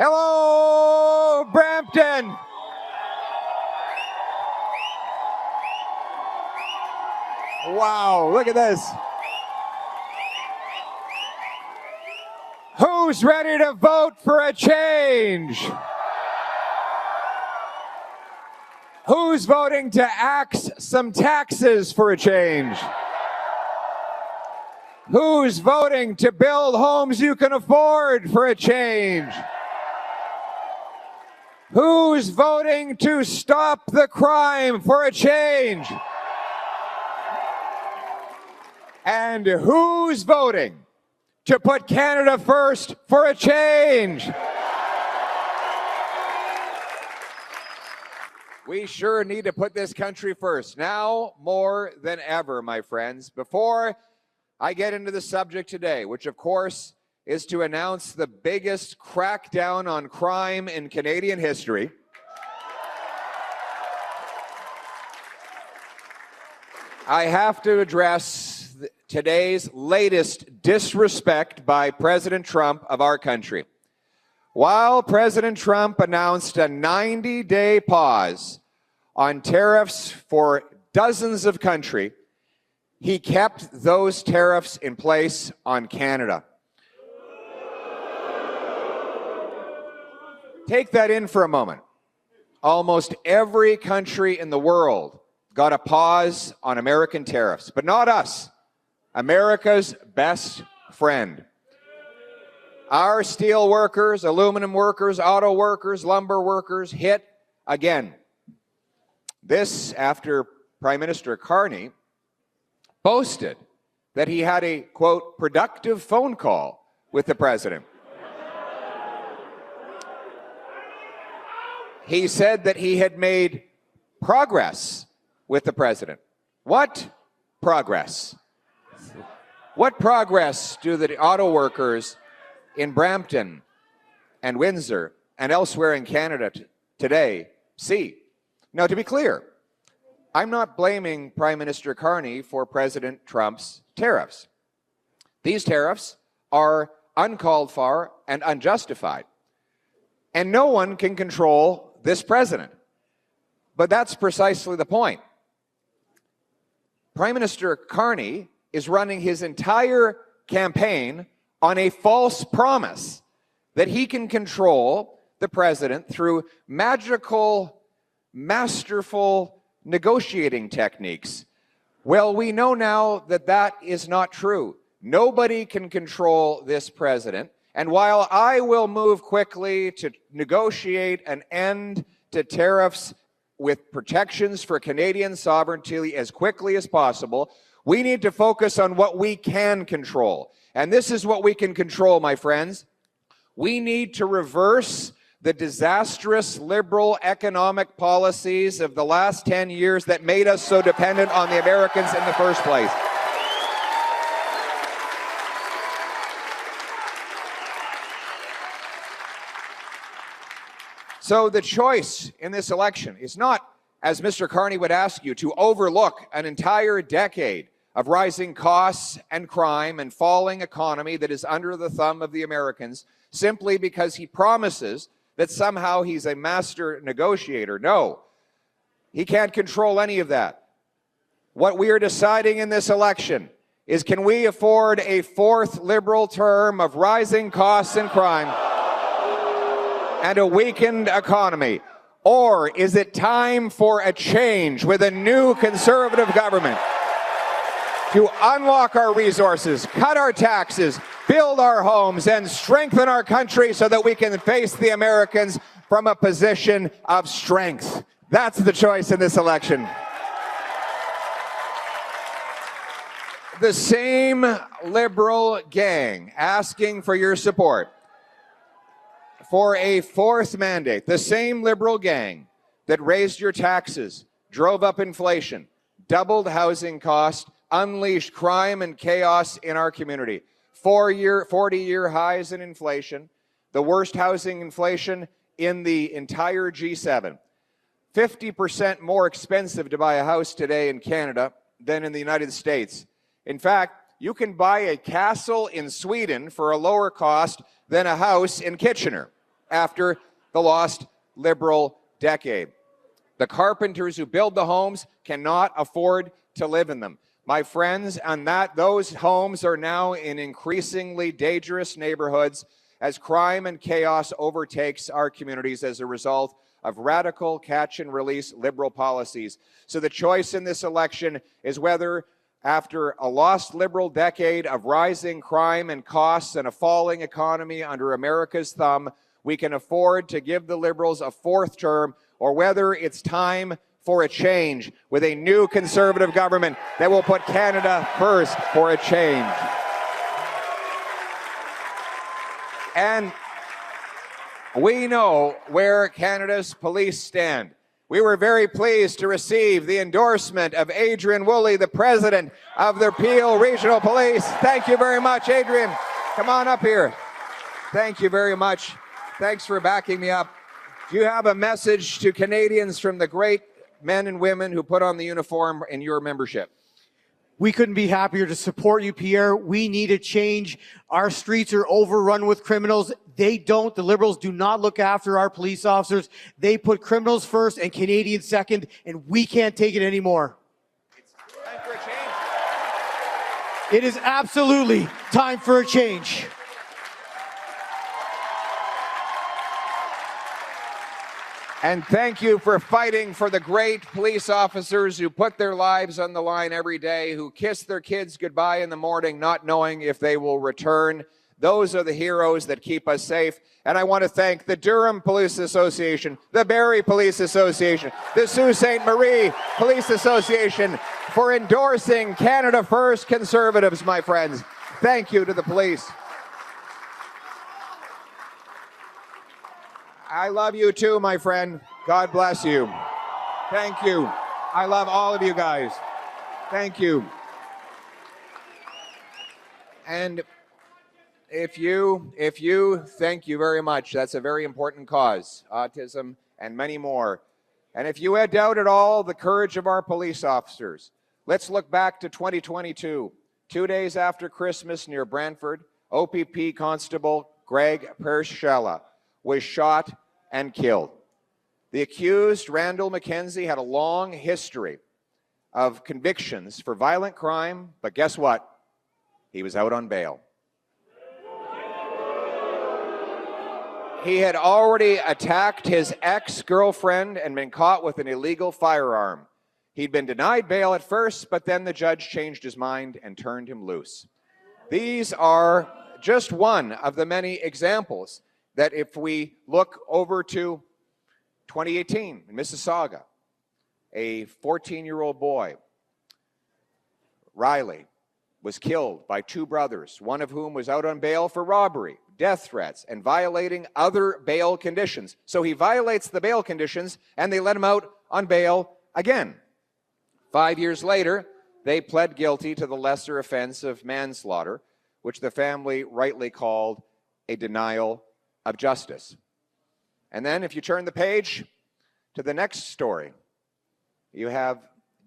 Hello, Brampton. Wow, look at this. Who's ready to vote for a change? Who's voting to axe some taxes for a change? Who's voting to build homes you can afford for a change? Who's voting to stop the crime for a change? And who's voting to put Canada first for a change? We sure need to put this country first, now more than ever, my friends. Before I get into the subject today, which of course is to announce the biggest crackdown on crime in Canadian history, I have to address today's latest disrespect by President Trump of our country. While President Trump announced a 90-day pause on tariffs for dozens of countries, he kept those tariffs in place on Canada. Take that in for a moment. Almost every country in the world got a pause on American tariffs, but not us, America's best friend. Our steel workers, aluminum workers, auto workers, lumber workers hit again. This after Prime Minister Carney boasted that he had a, quote, productive phone call with the president. He said that he had made progress with the president. What progress? What progress do the auto workers in Brampton and Windsor and elsewhere in Canada today see? Now, to be clear, I'm not blaming Prime Minister Carney for President Trump's tariffs. These tariffs are uncalled for and unjustified, and no one can control this president. But that's precisely the point. Prime Minister Carney is running his entire campaign on a false promise that he can control the president through magical, masterful negotiating techniques. Well, we know now that that is not true. Nobody can control this president. And while I will move quickly to negotiate an end to tariffs with protections for Canadian sovereignty as quickly as possible, we need to focus on what we can control. And this is what we can control, my friends. We need to reverse the disastrous liberal economic policies of the last 10 years that made us so dependent on the Americans in the first place. So the choice in this election is not, as Mr. Carney would ask you, to overlook an entire decade of rising costs and crime and falling economy that is under the thumb of the Americans simply because he promises that somehow he's a master negotiator. No, he can't control any of that. What we are deciding in this election is, can we afford a fourth Liberal term of rising costs and crime and a weakened economy? Or is it time for a change with a new Conservative government to unlock our resources, cut our taxes, build our homes, and strengthen our country so that we can face the Americans from a position of strength? That's the choice in this election. The same Liberal gang asking for your support for a fourth mandate, the same Liberal gang that raised your taxes, drove up inflation, doubled housing costs, unleashed crime and chaos in our community. 40-year highs in inflation, the worst housing inflation in the entire G7. 50% more expensive to buy a house today in Canada than in the United States. In fact, you can buy a castle in Sweden for a lower cost than a house in Kitchener. after the lost Liberal decade. The carpenters who build the homes cannot afford to live in them. My friends, and those homes are now in increasingly dangerous neighborhoods as crime and chaos overtakes our communities as a result of radical catch-and-release Liberal policies. So the choice in this election is whether, after a lost Liberal decade of rising crime and costs and a falling economy under America's thumb, we can afford to give the Liberals a fourth term, or whether it's time for a change with a new Conservative government that will put Canada first for a change. And we know where Canada's police stand. We were very pleased to receive the endorsement of Adrian Woolley, the president of the Peel Regional Police. Thank you very much, Adrian. Come on up here. Thank you very much. Thanks for backing me up. Do you have a message to Canadians from the great men and women who put on the uniform in your membership? We couldn't be happier to support you, Pierre. We need a change. Our streets are overrun with criminals. They don't. The Liberals do not look after our police officers. They put criminals first and Canadians second, and we can't take it anymore. It's time for a change. It is absolutely time for a change. And thank you for fighting for the great police officers who put their lives on the line every day, who kiss their kids goodbye in the morning, not knowing if they will return. Those are the heroes that keep us safe. And I want to thank the Durham Police Association, the Barrie Police Association, the Sault Ste. Marie Police Association for endorsing Canada First Conservatives, my friends. Thank you to the police. I love you too, my friend. God bless you. Thank you. I love all of you guys. Thank you. And if you, thank you very much. That's a very important cause, autism and many more. And if you had doubt at all the courage of our police officers, let's look back to 2022. 2 days after Christmas near Brantford, OPP Constable Greg Pershella was shot and killed. The accused, Randall McKenzie, had a long history of convictions for violent crime, but guess what? He was out on bail. He had already attacked his ex-girlfriend and been caught with an illegal firearm. He'd been denied bail at first, but then the judge changed his mind and turned him loose. These are just one of the many examples that if we look over to 2018 in Mississauga, a 14-year-old boy, Riley, was killed by two brothers, one of whom was out on bail for robbery, death threats, and violating other bail conditions. So he violates the bail conditions, and they let him out on bail again. 5 years later, they pled guilty to the lesser offense of manslaughter, which the family rightly called a denial of justice. And then if you turn the page to the next story, you have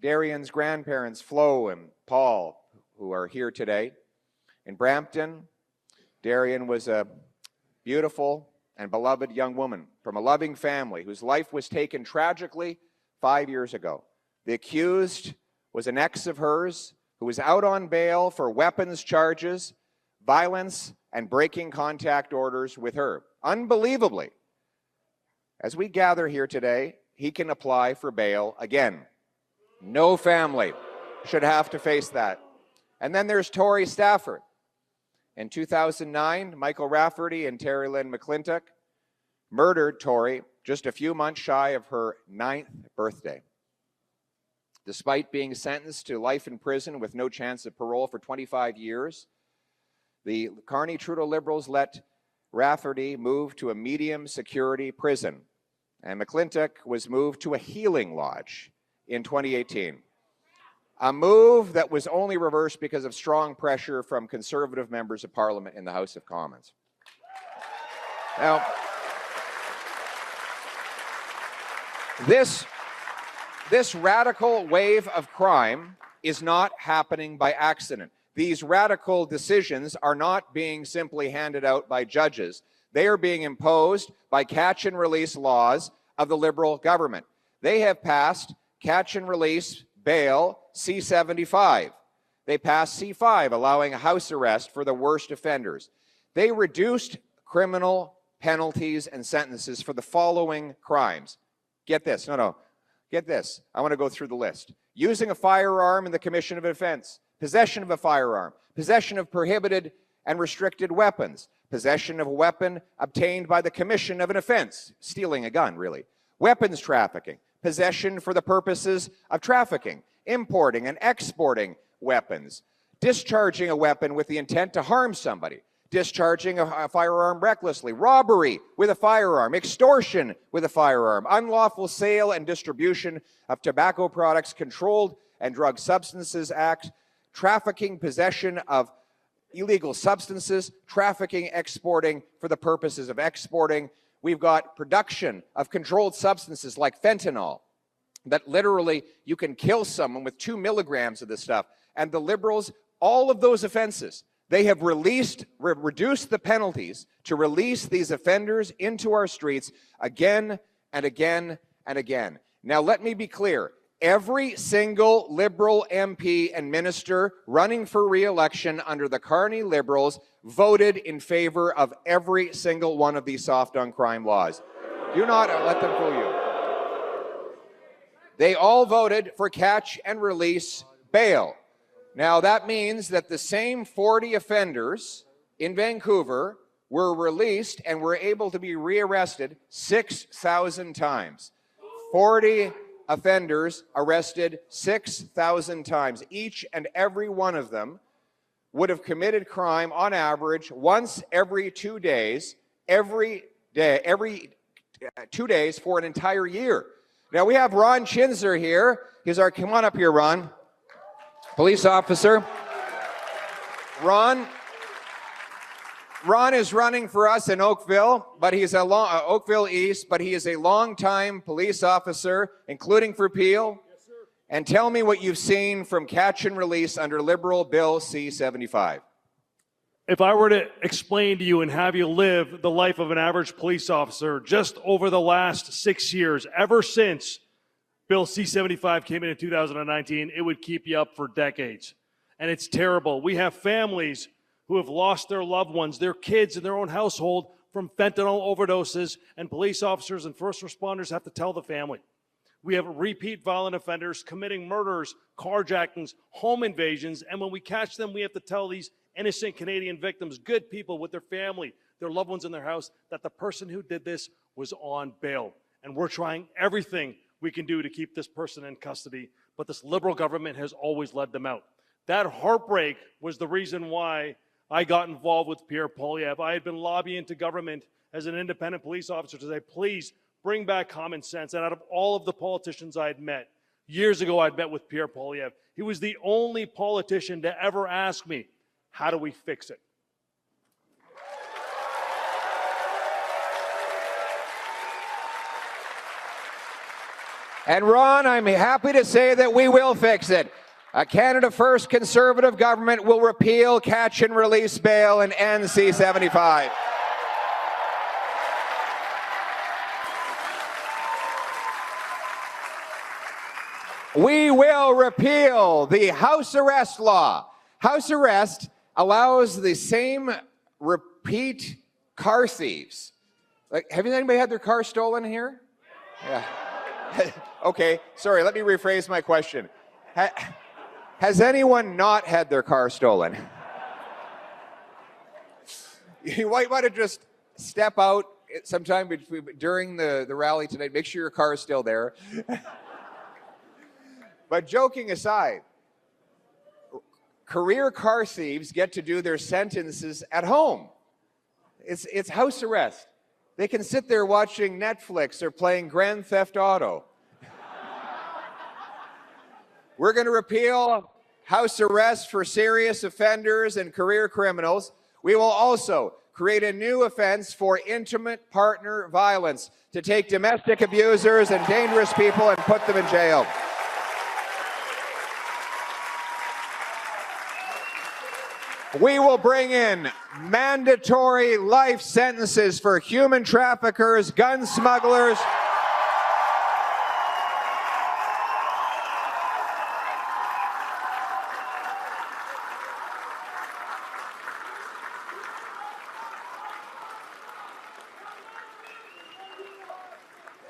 Darian's grandparents, Flo and Paul, who are here today. In Brampton, Darian was a beautiful and beloved young woman from a loving family whose life was taken tragically 5 years ago. The accused was an ex of hers who was out on bail for weapons charges, violence, and breaking contact orders with her. Unbelievably, as we gather here today, he can apply for bail again. No family should have to face that. And then there's Tori Stafford. In 2009, Michael Rafferty and Terry Lynn McClintock murdered Tori just a few months shy of her 9th birthday. Despite being sentenced to life in prison with no chance of parole for 25 years, the Carney-Trudeau Liberals let Rafferty move to a medium security prison, and McClintock was moved to a healing lodge in 2018. A move that was only reversed because of strong pressure from Conservative members of Parliament in the House of Commons. Now, this radical wave of crime is not happening by accident. These radical decisions are not being simply handed out by judges. They are being imposed by catch and release laws of the Liberal government. They have passed catch and release bail C-75. They passed C-5, allowing house arrest for the worst offenders. They reduced criminal penalties and sentences for the following crimes. Get this. Get this. I want to go through the list. Using a firearm in the commission of an offense, possession of a firearm, possession of prohibited and restricted weapons, possession of a weapon obtained by the commission of an offense, stealing a gun, really, weapons trafficking, possession for the purposes of trafficking, importing and exporting weapons, discharging a weapon with the intent to harm somebody, discharging a firearm recklessly, robbery with a firearm, extortion with a firearm, unlawful sale and distribution of tobacco products, Controlled and Drug Substances Act, trafficking, possession of illegal substances, trafficking, exporting for the purposes of exporting. We've got production of controlled substances like fentanyl, that literally you can kill someone with 2 milligrams of this stuff. And the Liberals, all of those offenses, they have reduced the penalties to release these offenders into our streets again and again and again. Now, let me be clear. Every single Liberal MP and minister running for re-election under the Carney Liberals voted in favor of every single one of these soft-on-crime laws. Do not let them fool you. They all voted for catch and release bail. Now, that means that the same 40 offenders in Vancouver were released and were able to be rearrested 6,000 times. 40 offenders arrested 6,000 times. Each and every one of them would have committed crime on average once every 2 days, every 2 days for an entire year. Now, we have Ron Chinzer here. Come on up here, Ron. Police officer. Ron is running for us in Oakville, but he's Oakville East, but he is a longtime police officer, including for Peel. Yes, sir. And tell me what you've seen from catch and release under Liberal Bill C-75. If I were to explain to you and have you live the life of an average police officer just over the last 6 years, ever since Bill C-75 came in 2019, it would keep you up for decades. And it's terrible. We have families who have lost their loved ones, their kids in their own household from fentanyl overdoses, and police officers and first responders have to tell the family. We have repeat violent offenders committing murders, carjackings, home invasions, and when we catch them, we have to tell these innocent Canadian victims, good people with their family, their loved ones in their house, that the person who did this was on bail. And we're trying everything we can do to keep this person in custody, but this Liberal government has always led them out. That heartbreak was the reason why I got involved with Pierre Poilievre. I had been lobbying to government as an independent police officer to say, please bring back common sense. And out of all of the politicians I had met, years ago I'd met with Pierre Poilievre. He was the only politician to ever ask me, how do we fix it? And Ron, I'm happy to say that we will fix it. A Canada First Conservative government will repeal catch and release bail and end C-75. We will repeal the house arrest law. House arrest allows the same repeat car thieves. Like, have anybody had their car stolen here? Yeah. Okay, sorry, let me rephrase my question. Has anyone not had their car stolen? You might want to just step out sometime during the rally tonight. Make sure your car is still there. But joking aside, career car thieves get to do their sentences at home. It's house arrest. They can sit there watching Netflix or playing Grand Theft Auto. We're going to repeal house arrest for serious offenders and career criminals. We will also create a new offense for intimate partner violence to take domestic abusers and dangerous people and put them in jail. We will bring in mandatory life sentences for human traffickers, gun smugglers.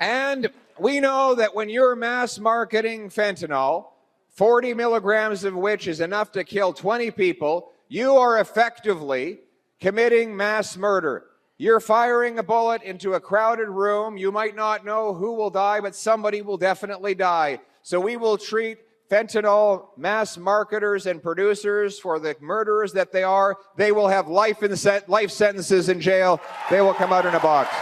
And we know that when you're mass marketing fentanyl, 40 milligrams of which is enough to kill 20 people, you are effectively committing mass murder. You're firing a bullet into a crowded room. You might not know who will die, but somebody will definitely die. So we will treat fentanyl mass marketers and producers for the murderers that they are. They will have life sentences in jail. They will come out in a box.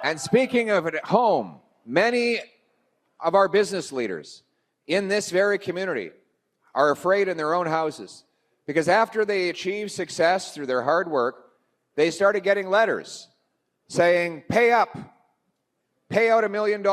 And speaking of it at home, many of our business leaders in this very community are afraid in their own houses because after they achieve success through their hard work, they started getting letters saying, pay up, pay out $1 million,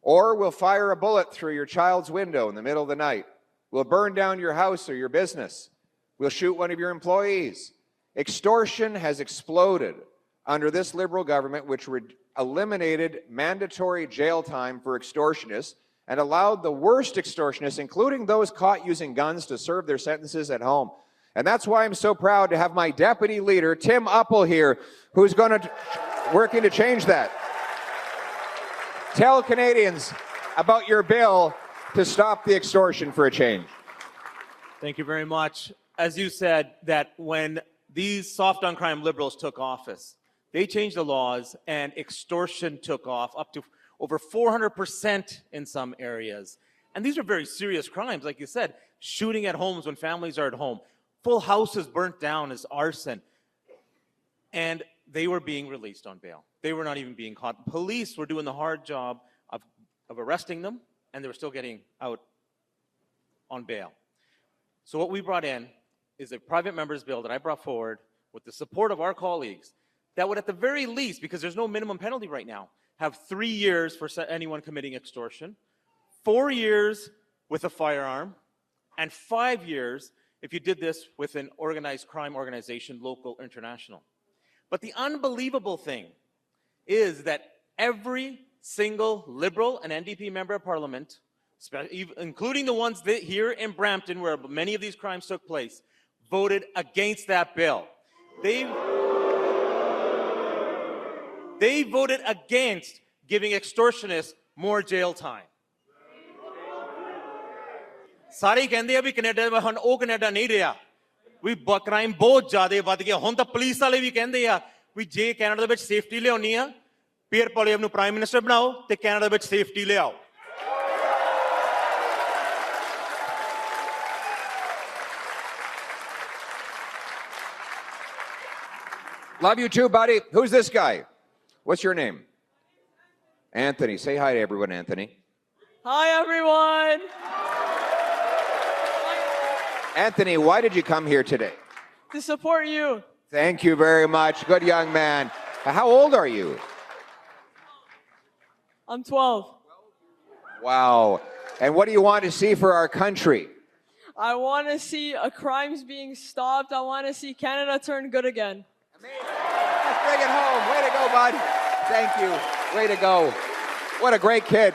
or we'll fire a bullet through your child's window in the middle of the night. We'll burn down your house or your business. We'll shoot one of your employees. Extortion has exploded under this Liberal government, which eliminated mandatory jail time for extortionists and allowed the worst extortionists, including those caught using guns, to serve their sentences at home. And that's why I'm so proud to have my deputy leader, Tim Uppal, here, who's working to change that. Tell Canadians about your bill to stop the extortion for a change. Thank you very much. As you said, that when these soft on crime Liberals took office, they changed the laws and extortion took off up to over 400% in some areas. And these are very serious crimes, like you said, shooting at homes when families are at home, full houses burnt down as arson. And they were being released on bail. They were not even being caught. Police were doing the hard job of arresting them, and they were still getting out on bail. So what we brought in is a private member's bill that I brought forward with the support of our colleagues that would at the very least, because there's no minimum penalty right now, have 3 years for anyone committing extortion, 4 years with a firearm, and 5 years if you did this with an organized crime organization, local, international. But the unbelievable thing is that every single Liberal and NDP member of Parliament, including the ones here in Brampton where many of these crimes took place, voted against that bill. They voted against giving extortionists more jail time. ਸਾਰੇ ਕਹਿੰਦੇ ਆ ਵੀ Canada ਹੁਣ ਉਹ Canada ਨਹੀਂ ਰਿਹਾ ਵੀ crime ਬਹੁਤ ਜ਼ਿਆਦਾ ਵੱਧ ਗਿਆ ਹੁਣ ਤਾਂ ਪੁਲਿਸ ਵਾਲੇ ਵੀ ਕਹਿੰਦੇ ਆ ਵੀ ਜੇ ਕੈਨੇਡਾ ਦੇ ਵਿੱਚ ਸੇਫਟੀ ਲਿਆਉਣੀ ਆ ਪੀਅਰ ਪੋਲੀਐਵ ਨੂੰ ਪ੍ਰਾਈਮ ਮਿਨਿਸਟਰ ਬਣਾਓ ਤੇ ਕੈਨੇਡਾ ਵਿੱਚ ਸੇਫਟੀ ਲਿਆਓ Love you too, buddy. Who's this guy? What's your name? Anthony. Say hi to everyone, Anthony. Hi, everyone. Anthony, why did you come here today? To support you. Thank you very much. Good young man. How old are you? I'm 12. Wow. And what do you want to see for our country? I want to see crimes being stopped. I want to see Canada turn good again. Amazing. Let's bring it home. Way to go, bud. Thank you. Way to go. What a great kid.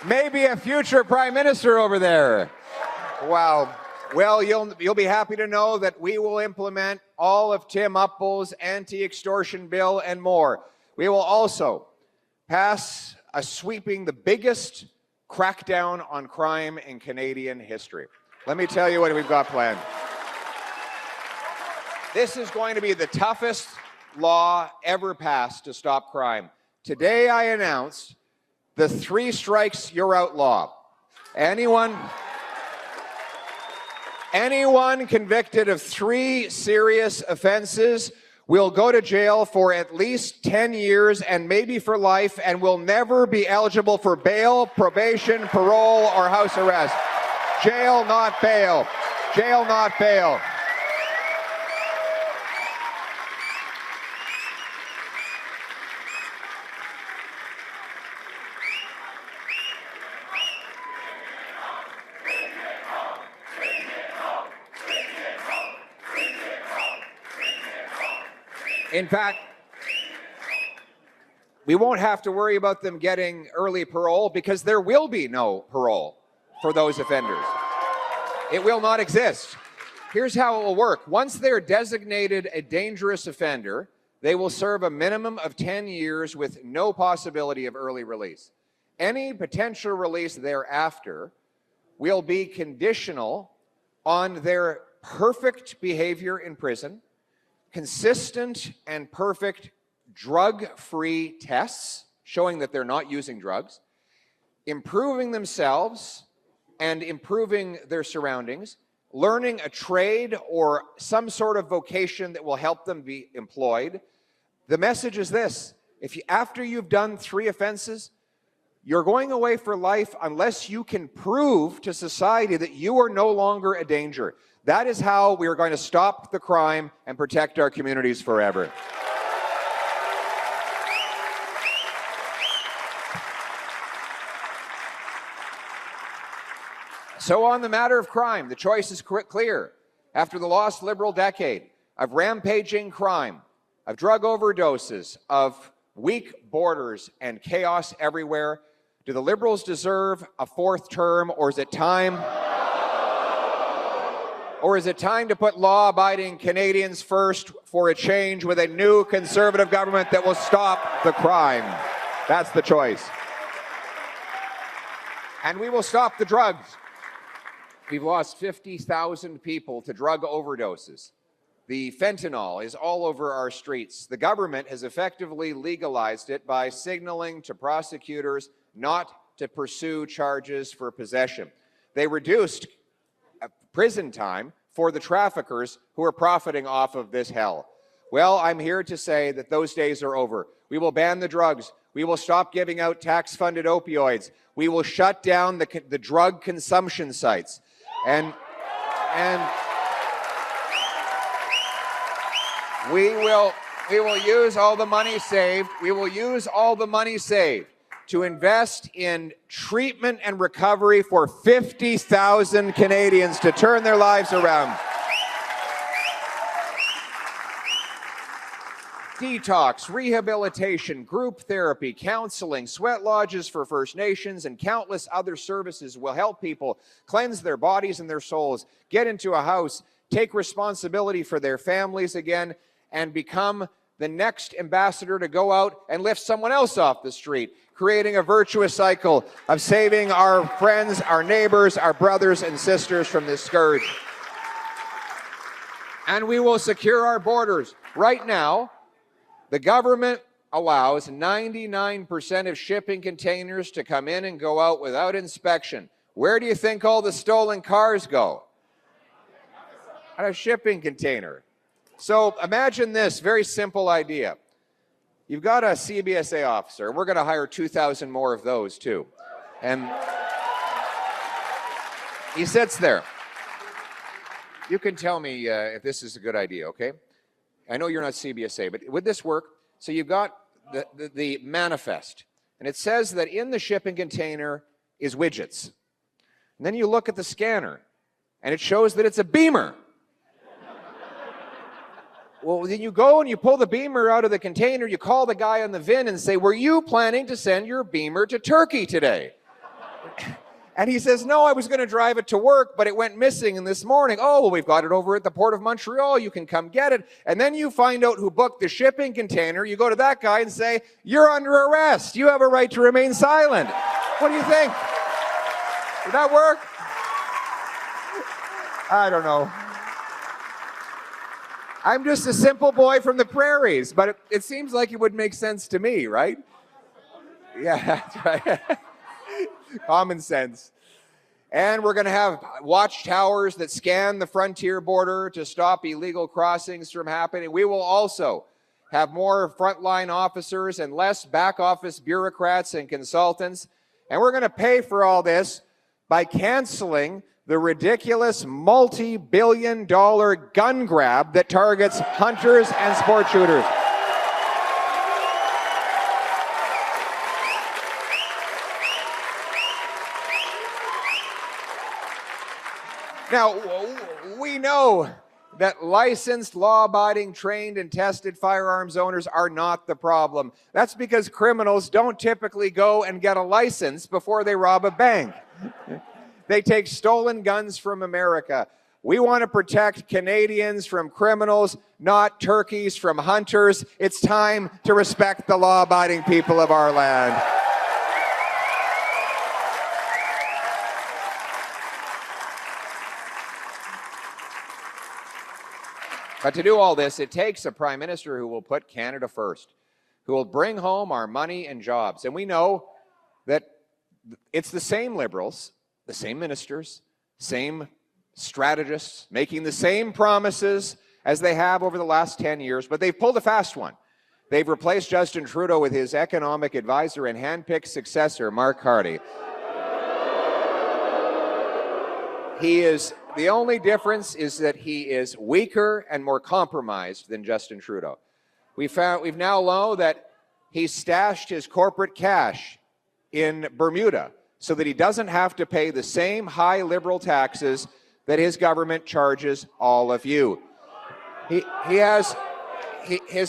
Maybe a future prime minister over there. Wow. Well, you'll be happy to know that we will implement all of Tim Uppal's anti-extortion bill and more. We will also pass the biggest crackdown on crime in Canadian history. Let me tell you what we've got planned. This is going to be the toughest law ever passed to stop crime. Today I announce the 3 strikes you're out law. Anyone convicted of 3 serious offenses will go to jail for at least 10 years and maybe for life and will never be eligible for bail, probation, parole, or house arrest. Jail, not bail. Jail, not bail. In fact, we won't have to worry about them getting early parole because there will be no parole for those offenders. It will not exist. Here's how it will work. Once they're designated a dangerous offender, they will serve a minimum of 10 years with no possibility of early release. Any potential release thereafter will be conditional on their perfect behavior in prison, consistent and perfect drug-free tests showing that they're not using drugs, improving themselves and improving their surroundings, learning a trade or some sort of vocation that will help them be employed. The message is this: after you've done 3 offenses, you're going away for life unless you can prove to society that you are no longer a danger. That is how we are going to stop the crime and protect our communities forever. So on the matter of crime, the choice is clear. After the lost Liberal decade of rampaging crime, of drug overdoses, of weak borders and chaos everywhere, do the Liberals deserve a 4th term, or is it time? Or is it time to put law-abiding Canadians first for a change with a new Conservative government that will stop the crime? That's the choice. And we will stop the drugs. We've lost 50,000 people to drug overdoses. The fentanyl is all over our streets. The government has effectively legalized it by signaling to prosecutors not to pursue charges for possession. They reduced prison time for the traffickers who are profiting off of this hell. Well, I'm here to say that those days are over. We will ban the drugs. We will stop giving out tax-funded opioids. We will shut down the drug consumption sites. And we will use all the money saved. We will use all the money saved to invest in treatment and recovery for 50,000 Canadians to turn their lives around. Detox, rehabilitation, group therapy, counseling, sweat lodges for First Nations, and countless other services will help people cleanse their bodies and their souls, get into a house, take responsibility for their families again, and become the next ambassador to go out and lift someone else off the street, creating a virtuous cycle of saving our friends, our neighbors, our brothers and sisters from this scourge. And we will secure our borders. Right now, the government allows 99% of shipping containers to come in and go out without inspection. Where do you think all the stolen cars go? Out of a shipping container. So imagine this very simple idea. You've got a CBSA officer, and we're going to hire 2,000 more of those too. And he sits there. You can tell me if this is a good idea, okay? I know you're not CBSA, but would this work? So you've got the manifest, and it says that in the shipping container is widgets. And then you look at the scanner, and it shows that it's a beamer. Well, then you go and you pull the beamer out of the container, you call the guy on the VIN and say, were you planning to send your beamer to Turkey today? And he says, no, I was going to drive it to work, but it went missing this morning. Oh, well, we've got it over at the Port of Montreal. You can come get it. And then you find out who booked the shipping container. You go to that guy and say, you're under arrest. You have a right to remain silent. What do you think? Would that work? I don't know. I'm just a simple boy from the prairies, but it seems like it would make sense to me, right? Yeah, that's right. Common sense. And we're going to have watchtowers that scan the frontier border to stop illegal crossings from happening. We will also have more frontline officers and less back office bureaucrats and consultants. And we're going to pay for all this by canceling the ridiculous multi-billion-dollar gun grab that targets hunters and sport shooters. Now, we know that licensed, law-abiding, trained, and tested firearms owners are not the problem. That's because criminals don't typically go and get a license before they rob a bank. They take stolen guns from America. We want to protect Canadians from criminals, not turkeys from hunters. It's time to respect the law-abiding people of our land. But to do all this, it takes a prime minister who will put Canada first, who will bring home our money and jobs. And we know that it's the same Liberals, the same ministers, same strategists, making the same promises as they have over the last 10 years, but they've pulled a fast one. They've replaced Justin Trudeau with his economic advisor and handpicked successor, Mark Carney. The only difference is that he is weaker and more compromised than Justin Trudeau. We've now known that he stashed his corporate cash in Bermuda so that he doesn't have to pay the same high Liberal taxes that his government charges all of you. His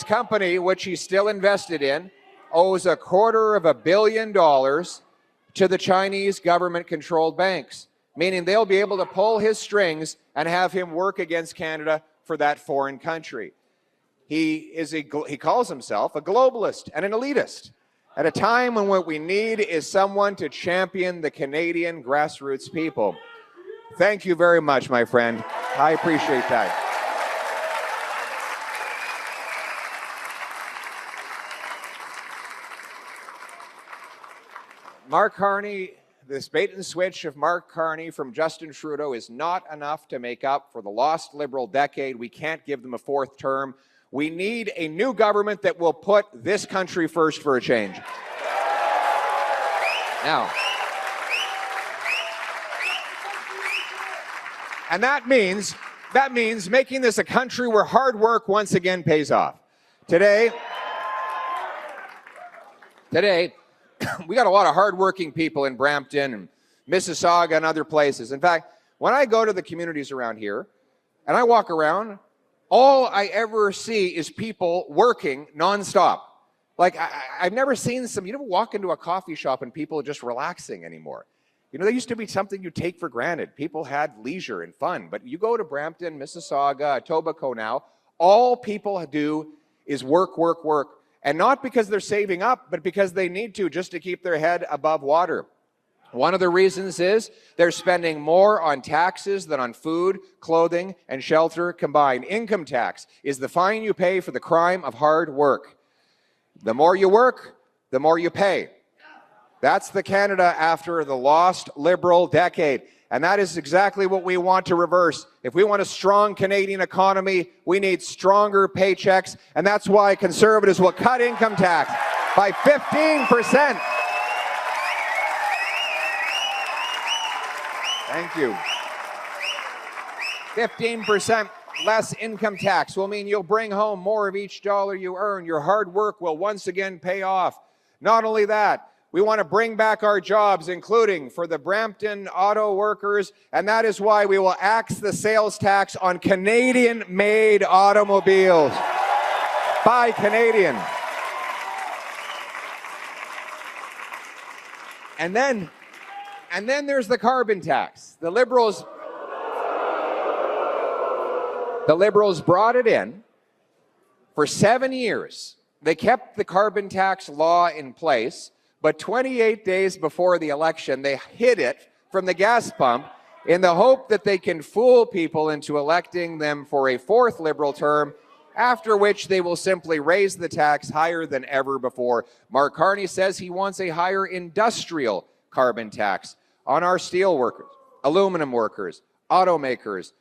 company, which he's still invested in, owes $250 million to the Chinese government-controlled banks, meaning they'll be able to pull his strings and have him work against Canada for that foreign country. He calls himself a globalist and an elitist at a time when what we need is someone to champion the Canadian grassroots people. Thank you very much, my friend. I appreciate that. Mark Carney, this bait and switch of Mark Carney from Justin Trudeau is not enough to make up for the lost Liberal decade. We can't give them a fourth term. We need a new government that will put this country first for a change. Now, and that means making this a country where hard work once again pays off. Today, we got a lot of hardworking people in Brampton and Mississauga and other places. In fact, when I go to the communities around here and I walk around, all I ever see is people working nonstop. Like, I've never seen you never walk into a coffee shop and people are just relaxing anymore. You know, there used to be something you take for granted. People had leisure and fun. But you go to Brampton, Mississauga, Etobicoke now, all people do is work, work, work. And not because they're saving up, but because they need to just to keep their head above water. One of the reasons is they're spending more on taxes than on food, clothing, and shelter combined. Income tax is the fine you pay for the crime of hard work. The more you work, the more you pay. That's the Canada after the lost Liberal decade. And that is exactly what we want to reverse. If we want a strong Canadian economy, we need stronger paychecks. And that's why Conservatives will cut income tax by 15%. Thank you. 15% less income tax will mean you'll bring home more of each dollar you earn. Your hard work will once again pay off. Not only that, we want to bring back our jobs, including for the Brampton auto workers, and that is why we will axe the sales tax on Canadian-made automobiles. Buy Canadian. And then there's the carbon tax. The Liberals brought it in for 7 years. They kept the carbon tax law in place, but 28 days before the election, they hid it from the gas pump in the hope that they can fool people into electing them for a fourth Liberal term, after which they will simply raise the tax higher than ever before. Mark Carney says he wants a higher industrial carbon tax on our steel workers, aluminum workers, automakers,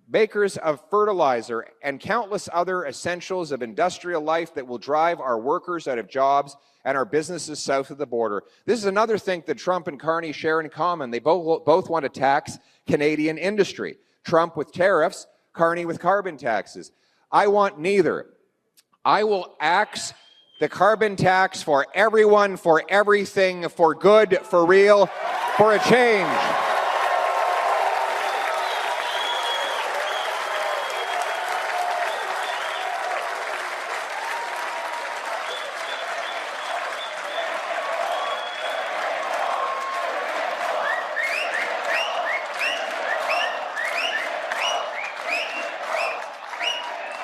makers of fertilizer, and countless other essentials of industrial life that will drive our workers out of jobs and our businesses south of the border. This is another thing that Trump and Carney share in common. They both want to tax Canadian industry. Trump with tariffs, Carney with carbon taxes. I want neither. I will axe the carbon tax for everyone, for everything, for good, for real, for a change.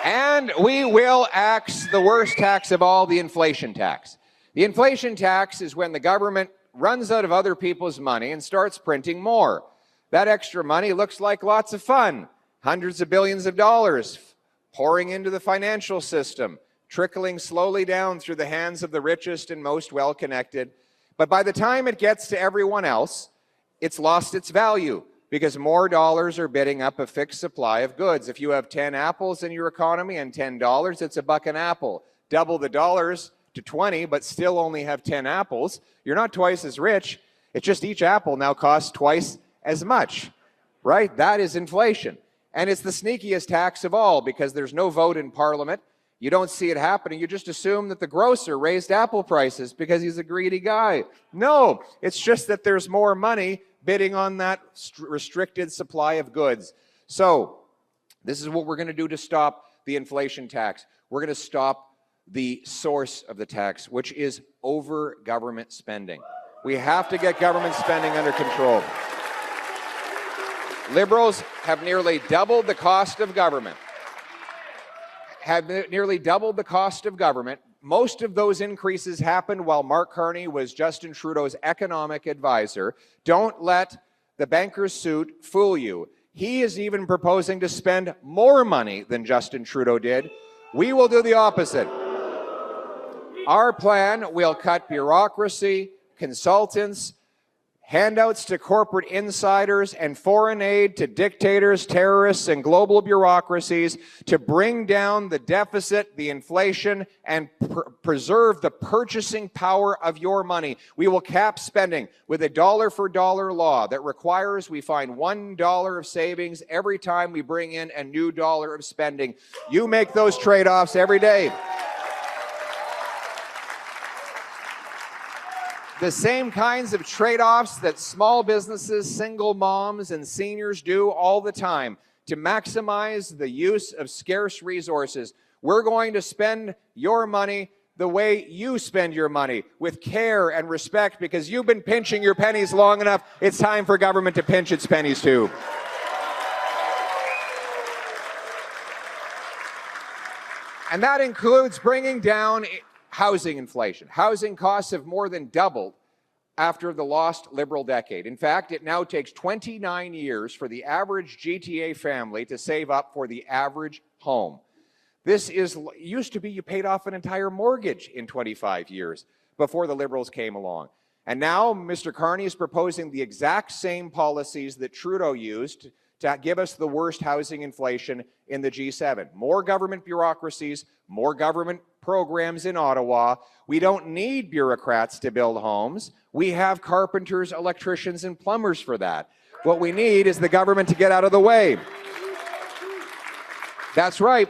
And we will axe the worst tax of all, the inflation tax. The inflation tax is when the government runs out of other people's money and starts printing more. That extra money looks like lots of fun. Hundreds of billions of dollars pouring into the financial system, trickling slowly down through the hands of the richest and most well-connected. But by the time it gets to everyone else, it's lost its value, because more dollars are bidding up a fixed supply of goods. If you have 10 apples in your economy and $10, it's $1 an apple. Double the dollars to 20, but still only have 10 apples. You're not twice as rich. It's just each apple now costs twice as much, right? That is inflation. And it's the sneakiest tax of all, because there's no vote in Parliament. You don't see it happening. You just assume that the grocer raised apple prices because he's a greedy guy. No, it's just that there's more money bidding on that restricted supply of goods. So this is what we're going to do to stop the inflation tax. We're going to stop the source of the tax, which is over government spending. We have to get government spending under control. Liberals have nearly doubled the cost of government. Most of those increases happened while Mark Carney was Justin Trudeau's economic advisor. Don't let the banker's suit fool you. He is even proposing to spend more money than Justin Trudeau did. We will do the opposite. Our plan will cut bureaucracy, consultants, handouts to corporate insiders, and foreign aid to dictators, terrorists, and global bureaucracies to bring down the deficit, the inflation, and preserve the purchasing power of your money. We will cap spending with a dollar-for-dollar law that requires we find $1 of savings every time we bring in a new dollar of spending. You make those trade-offs every day. The same kinds of trade-offs that small businesses, single moms, and seniors do all the time to maximize the use of scarce resources. We're going to spend your money the way you spend your money, with care and respect, because you've been pinching your pennies long enough. It's time for government to pinch its pennies too. And that includes bringing down housing inflation. Housing costs have more than doubled after the lost Liberal decade. In fact, it now takes 29 years for the average GTA family to save up for the average home. This used to be you paid off an entire mortgage in 25 years before the Liberals came along. And now Mr. Carney is proposing the exact same policies that Trudeau used to give us the worst housing inflation in the G7. More government bureaucracies, more government programs in Ottawa. We don't need bureaucrats to build homes. We have carpenters, electricians, and plumbers for that. What we need is the government to get out of the way. That's right.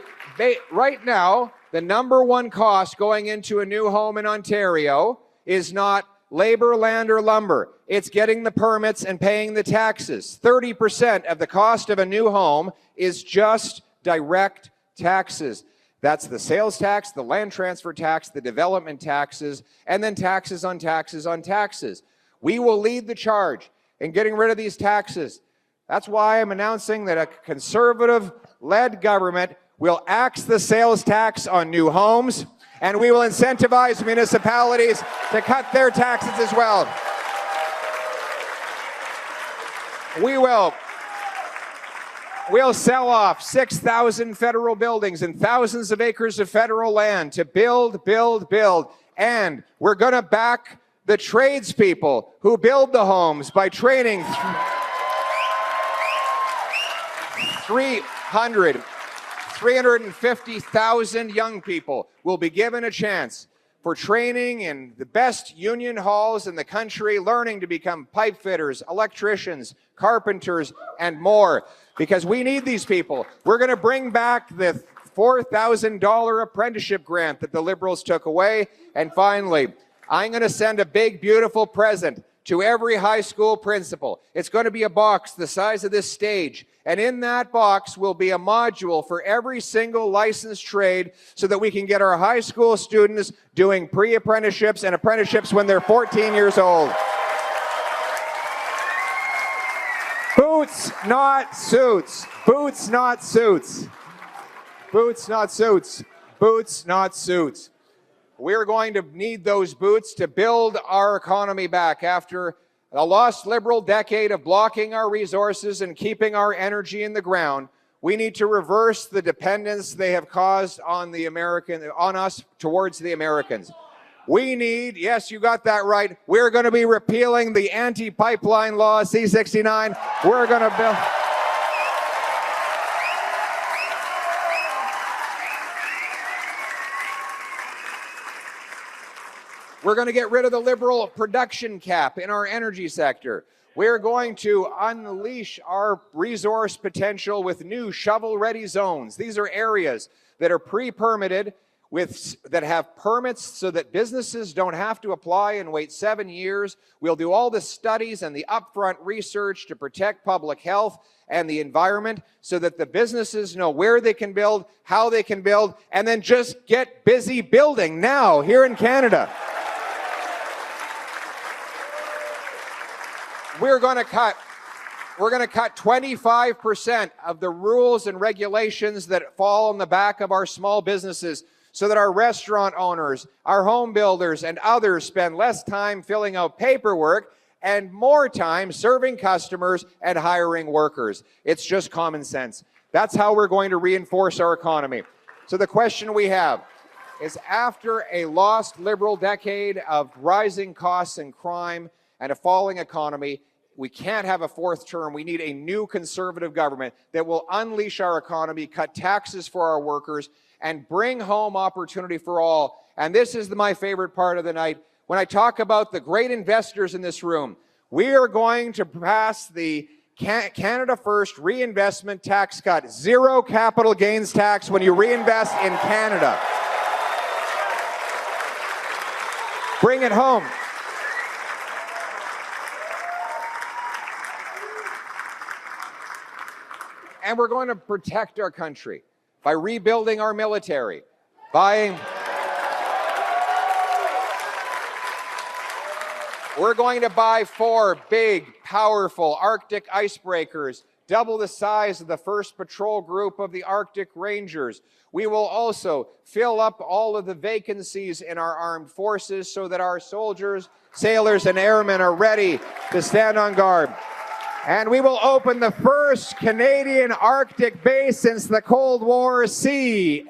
Right now, the #1 cost going into a new home in Ontario is not labor, land, or lumber. It's getting the permits and paying the taxes. 30% of the cost of a new home is just direct taxes. That's the sales tax, the land transfer tax, the development taxes, and then taxes on taxes on taxes. We will lead the charge in getting rid of these taxes. That's why I'm announcing that a conservative-led government will axe the sales tax on new homes, and we will incentivize municipalities to cut their taxes as well. We'll sell off 6,000 federal buildings and thousands of acres of federal land to build, build, build. And we're going to back the tradespeople who build the homes by training 350,000 young people will be given a chance for training in the best union halls in the country, learning to become pipe fitters, electricians, carpenters, and more. Because we need these people. We're going to bring back the $4,000 apprenticeship grant that the Liberals took away. And finally, I'm going to send a big, beautiful present to every high school principal. It's going to be a box the size of this stage. And in that box will be a module for every single licensed trade so that we can get our high school students doing pre-apprenticeships and apprenticeships when they're 14 years old. Boots, not suits. Boots, not suits. Boots, not suits. Boots, not suits. We're going to need those boots to build our economy back after a lost Liberal decade of blocking our resources and keeping our energy in the ground. We need to reverse the dependence they have caused on us towards the Americans. We need, yes, you got that right, we're going to be repealing the anti-pipeline law, C-69. We're going to build... We're going to get rid of the Liberal production cap in our energy sector. We're going to unleash our resource potential with new shovel-ready zones. These are areas that are pre-permitted, that have permits so that businesses don't have to apply and wait 7 years. We'll do all the studies and the upfront research to protect public health and the environment so that the businesses know where they can build, how they can build, and then just get busy building now here in Canada. We're going to cut 25% of the rules and regulations that fall on the back of our small businesses so that our restaurant owners, our home builders, and others spend less time filling out paperwork and more time serving customers and hiring workers. It's just common sense. That's how we're going to reinforce our economy. So the question we have is, after a lost Liberal decade of rising costs and crime and a falling economy, we can't have a fourth term. We need a new Conservative government that will unleash our economy, cut taxes for our workers, and bring home opportunity for all. And this is my favorite part of the night. When I talk about the great investors in this room, we are going to pass the Canada First reinvestment tax cut. Zero capital gains tax when you reinvest in Canada. Bring it home. And we're going to protect our country by rebuilding our military, we're going to buy 4 big, powerful Arctic icebreakers, double the size of the first patrol group of the Arctic Rangers. We will also fill up all of the vacancies in our armed forces so that our soldiers, sailors, and airmen are ready to stand on guard. And we will open the first Canadian Arctic base since the Cold War, CFB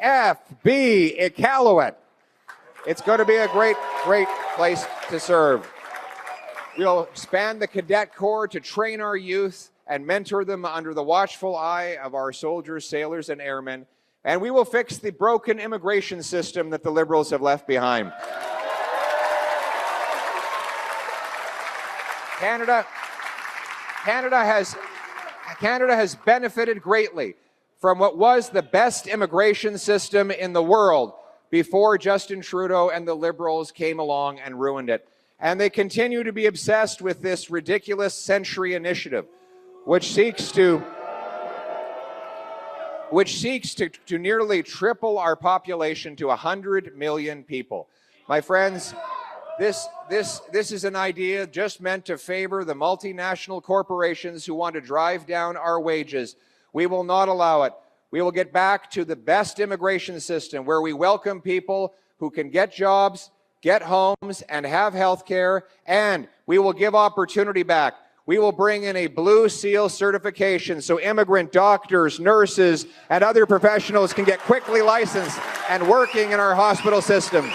Iqaluit. It's going to be a great, great place to serve. We'll expand the Cadet Corps to train our youth and mentor them under the watchful eye of our soldiers, sailors, and airmen. And we will fix the broken immigration system that the Liberals have left behind. Canada has benefited greatly from what was the best immigration system in the world before Justin Trudeau and the Liberals came along and ruined it. And they continue to be obsessed with this ridiculous Century Initiative, which seeks to nearly triple our population to 100 million people. My friends, this is an idea just meant to favor the multinational corporations who want to drive down our wages. We will not allow it. We will get back to the best immigration system where we welcome people who can get jobs, get homes, and have health care, and we will give opportunity back. We will bring in a Blue Seal certification so immigrant doctors, nurses, and other professionals can get quickly licensed and working in our hospital system.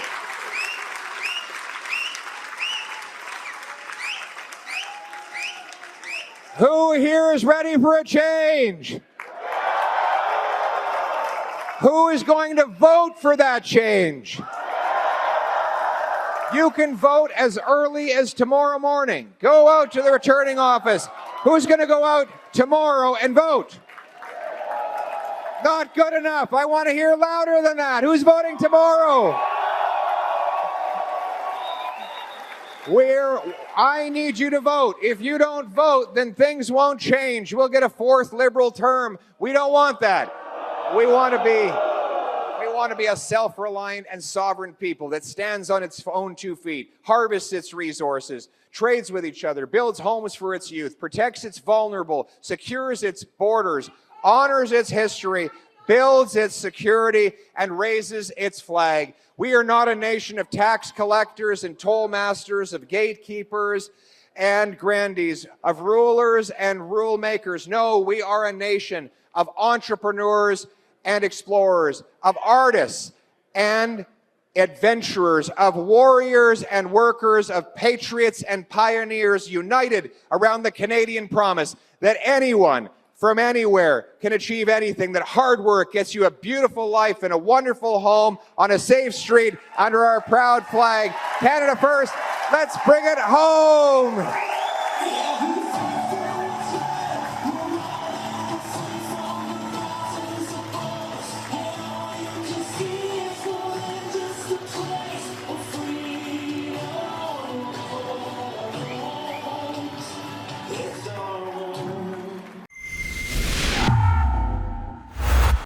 Who here is ready for a change? Who is going to vote for that change? You can vote as early as tomorrow morning. Go out to the returning office. Who's going to go out tomorrow and vote? Not good enough. I want to hear louder than that. Who's voting tomorrow? I need you to vote. If you don't vote, then things won't change. We'll get a fourth Liberal term. We don't want that. We want to be a self-reliant and sovereign people that stands on its own 2 feet, harvests its resources, trades with each other, builds homes for its youth, protects its vulnerable, secures its borders, honors its history, builds its security, and raises its flag. We are not a nation of tax collectors and toll masters, of gatekeepers and grandees, of rulers and rule makers. No, we are a nation of entrepreneurs and explorers, of artists and adventurers, of warriors and workers, of patriots and pioneers, united around the Canadian promise that anyone from anywhere can achieve anything, that hard work gets you a beautiful life and a wonderful home on a safe street under our proud flag. Canada first, let's bring it home.